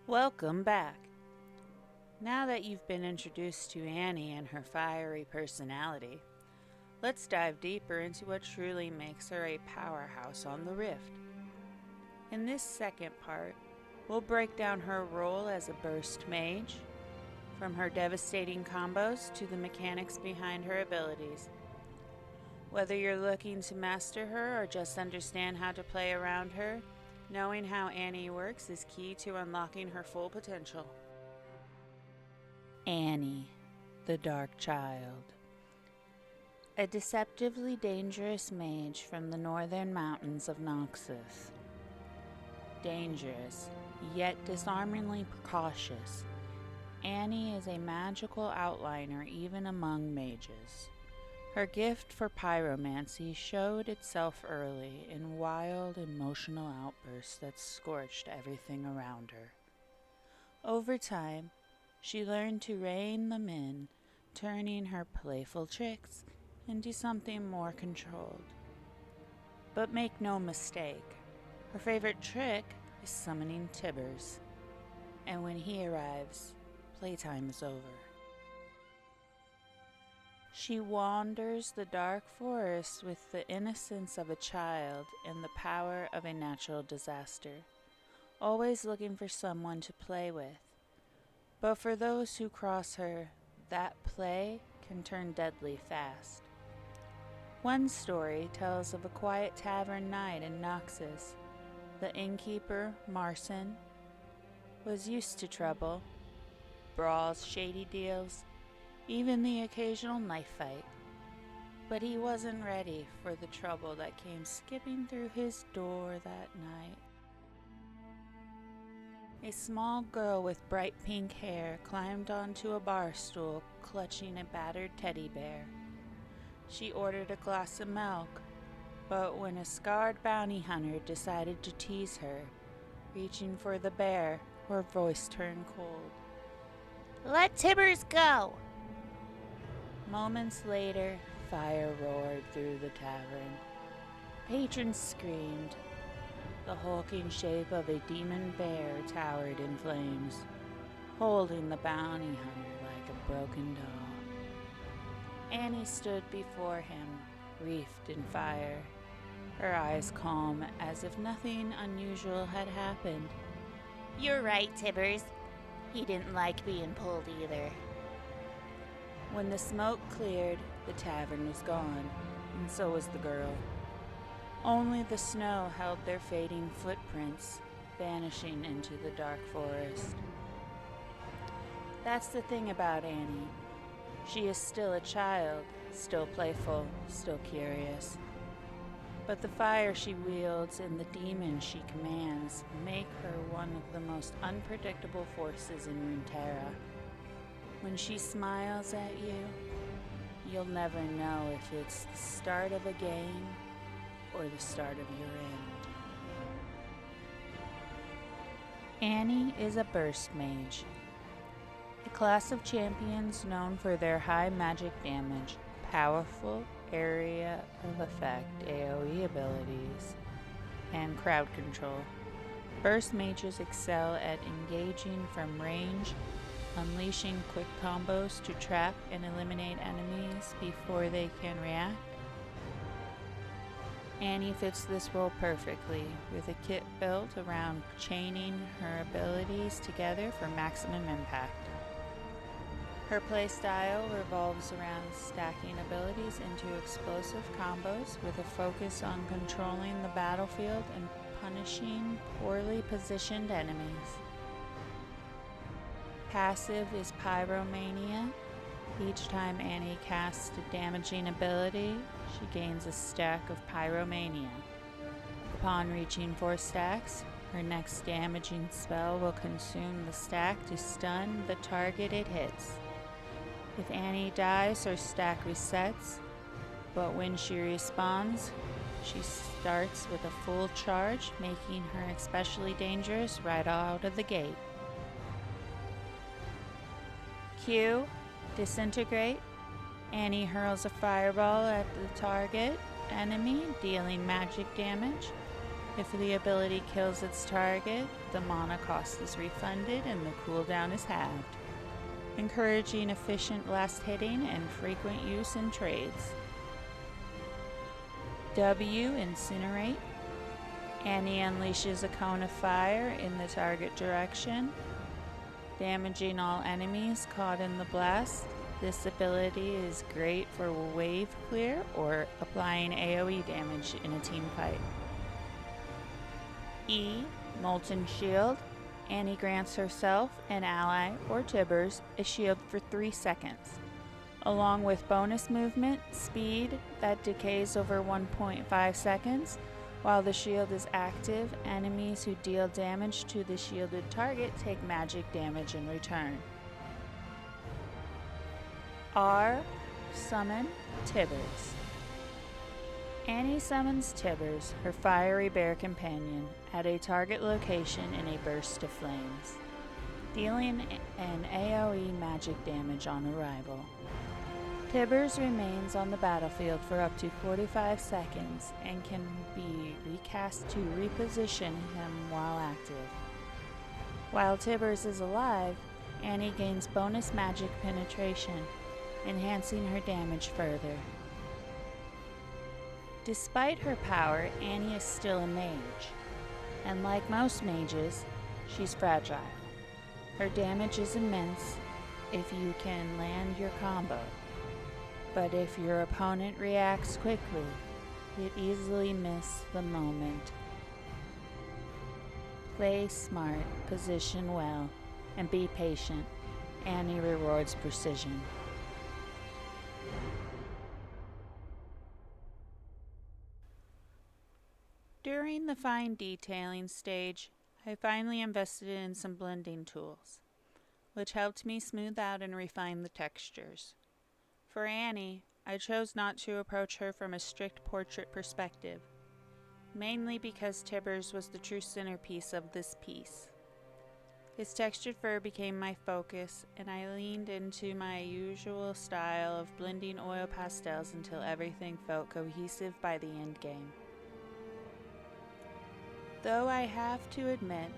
Welcome back. Now that you've been introduced to Annie and her fiery personality, let's dive deeper into what truly makes her a powerhouse on the Rift. In this second part, we'll break down her role as a burst mage, from her devastating combos to the mechanics behind her abilities. Whether you're looking to master her or just understand how to play around her, knowing how Annie works is key to unlocking her full potential. Annie, the Dark Child. A deceptively dangerous mage from the northern mountains of Noxus. Dangerous, yet disarmingly cautious, Annie is a magical outliner even among mages. Her gift for pyromancy showed itself early in wild, emotional outbursts that scorched everything around her. Over time, she learned to rein them in, turning her playful tricks into something more controlled. But make no mistake, her favorite trick is summoning Tibbers. And when he arrives, playtime is over. She wanders the dark forest with the innocence of a child and the power of a natural disaster, always looking for someone to play with. But for those who cross her, that play can turn deadly fast. One story tells of a quiet tavern night in Noxus. The innkeeper, Marson, was used to trouble, brawls, shady deals, even the occasional knife fight. But he wasn't ready for the trouble that came skipping through his door that night. A small girl with bright pink hair climbed onto a bar stool, clutching a battered teddy bear. She ordered a glass of milk, but when a scarred bounty hunter decided to tease her, reaching for the bear, her voice turned cold. "Let Tibbers go!" Moments later, fire roared through the tavern. Patrons screamed. The hulking shape of a demon bear towered in flames, holding the bounty hunter like a broken doll. Annie stood before him, wreathed in fire, her eyes calm as if nothing unusual had happened. "You're right, Tibbers. He didn't like being pulled either." When the smoke cleared, the tavern was gone, and so was the girl. Only the snow held their fading footprints, vanishing into the dark forest. That's the thing about Annie. She is still a child, still playful, still curious. But the fire she wields and the demons she commands make her one of the most unpredictable forces in Runeterra. When she smiles at you, you'll never know if it's the start of a game or the start of your end. Annie is a burst mage, a class of champions known for their high magic damage, powerful area of effect AoE abilities, and crowd control. Burst mages excel at engaging from range, unleashing quick combos to trap and eliminate enemies before they can react. Annie fits this role perfectly, with a kit built around chaining her abilities together for maximum impact. Her playstyle revolves around stacking abilities into explosive combos with a focus on controlling the battlefield and punishing poorly positioned enemies. Passive is Pyromania. Each time Annie casts a damaging ability, she gains a stack of Pyromania. Upon reaching 4 stacks, her next damaging spell will consume the stack to stun the target it hits. If Annie dies, her stack resets, but when she respawns, she starts with a full charge, making her especially dangerous right out of the gate. Q, Disintegrate. Annie hurls a fireball at the target enemy, dealing magic damage. If the ability kills its target, the mana cost is refunded and the cooldown is halved, encouraging efficient blast hitting and frequent use in trades. W. Incinerate. Annie unleashes a cone of fire in the target direction, damaging all enemies caught in the blast. This ability is great for wave clear or applying AoE damage in a team fight. E. Molten Shield. Annie grants herself, an ally, or Tibbers a shield for 3 seconds, along with bonus movement, speed that decays over 1.5 seconds. While the shield is active, enemies who deal damage to the shielded target take magic damage in return. R. Summon Tibbers. Annie summons Tibbers, her fiery bear companion, at a target location in a burst of flames, dealing an AoE magic damage on arrival. Tibbers remains on the battlefield for up to 45 seconds and can be recast to reposition him while active. While Tibbers is alive, Annie gains bonus magic penetration, enhancing her damage further. Despite her power, Annie is still a mage, and like most mages, she's fragile. Her damage is immense if you can land your combo, but if your opponent reacts quickly, you easily miss the moment. Play smart, position well, and be patient. Annie rewards precision. During the fine detailing stage, I finally invested in some blending tools, which helped me smooth out and refine the textures. For Annie, I chose not to approach her from a strict portrait perspective, mainly because Tibbers was the true centerpiece of this piece. His textured fur became my focus, and I leaned into my usual style of blending oil pastels until everything felt cohesive by the end game. Though I have to admit,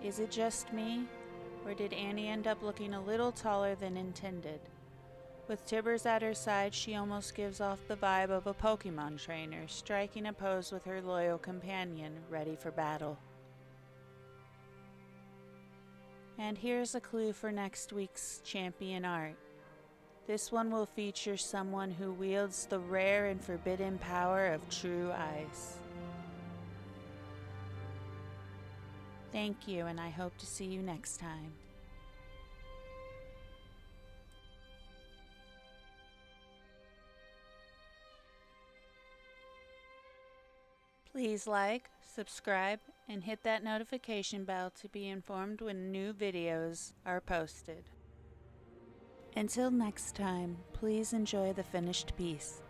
is it just me, or did Annie end up looking a little taller than intended? With Tibbers at her side, she almost gives off the vibe of a Pokemon trainer, striking a pose with her loyal companion, ready for battle. And here's a clue for next week's champion art. This one will feature someone who wields the rare and forbidden power of true ice. Thank you, and I hope to see you next time. Please like, subscribe, and hit that notification bell to be informed when new videos are posted. Until next time, please enjoy the finished piece.